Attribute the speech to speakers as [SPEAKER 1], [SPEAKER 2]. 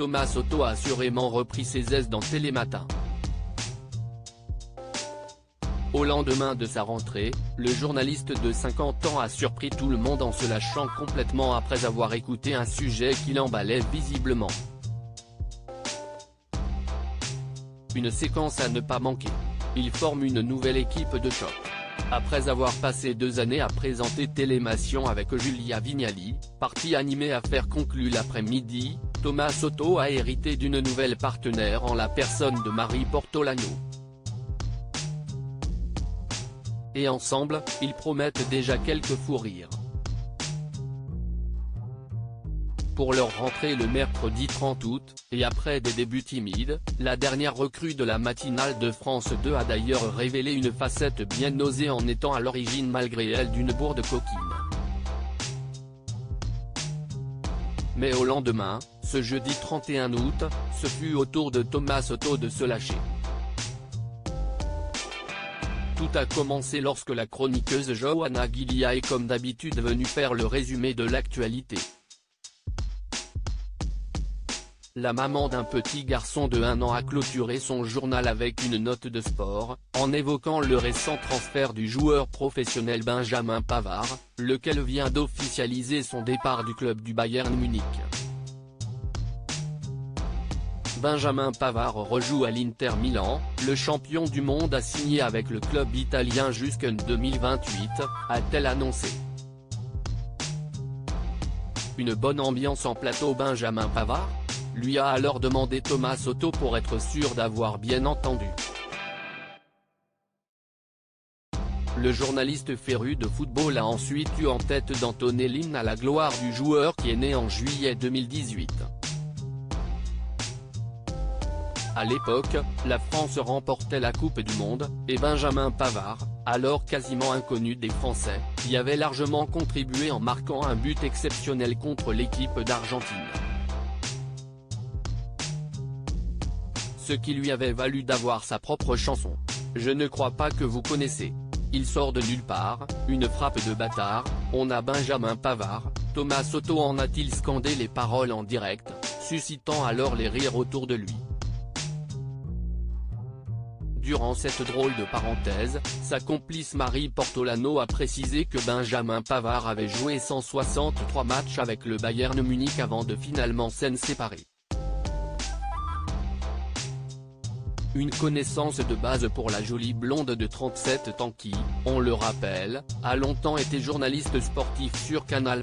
[SPEAKER 1] Thomas Soto a assurément repris ses aises dans Télématin. Au lendemain de sa rentrée, le journaliste de 50 ans a surpris tout le monde en se lâchant complètement après avoir écouté un sujet qui l'emballait visiblement. Une séquence à ne pas manquer. Il forme une nouvelle équipe de choc. Après avoir passé 2 années à présenter Télémation avec Julia Vignali, partie animée à faire conclure l'après-midi, Thomas Soto a hérité d'une nouvelle partenaire en la personne de Marie Portolano. Et ensemble, ils promettent déjà quelques fous rires. Pour leur rentrée le mercredi 30 août, et après des débuts timides, la dernière recrue de la matinale de France 2 a d'ailleurs révélé une facette bien osée en étant à l'origine malgré elle d'une bourde coquine. Mais au lendemain, ce jeudi 31 août, ce fut au tour de Thomas Soto de se lâcher. Tout a commencé lorsque la chroniqueuse Johanna Gillia est comme d'habitude venue faire le résumé de l'actualité. La maman d'un petit garçon de 1 an a clôturé son journal avec une note de sport, en évoquant le récent transfert du joueur professionnel Benjamin Pavard, lequel vient d'officialiser son départ du club du Bayern Munich. Benjamin Pavard rejoue à l'Inter Milan, le champion du monde a signé avec le club italien jusqu'en 2028, a-t-elle annoncé. Une bonne ambiance en plateau. Benjamin Pavard lui a alors demandé Thomas Soto pour être sûr d'avoir bien entendu. Le journaliste féru de football a ensuite eu en tête d'entonner l'hymne à la gloire du joueur qui est né en juillet 2018. À l'époque, la France remportait la Coupe du Monde, et Benjamin Pavard, alors quasiment inconnu des Français, y avait largement contribué en marquant un but exceptionnel contre l'équipe d'Argentine. Ce qui lui avait valu d'avoir sa propre chanson. Je ne crois pas que vous connaissez. Il sort de nulle part, une frappe de bâtard, on a Benjamin Pavard, Thomas Soto en a-t-il scandé les paroles en direct, suscitant alors les rires autour de lui. Durant cette drôle de parenthèse, sa complice Marie Portolano a précisé que Benjamin Pavard avait joué 163 matchs avec le Bayern Munich avant de finalement s'en séparer. Une connaissance de base pour la jolie blonde de 37 ans qui, on le rappelle, a longtemps été journaliste sportif sur Canal+.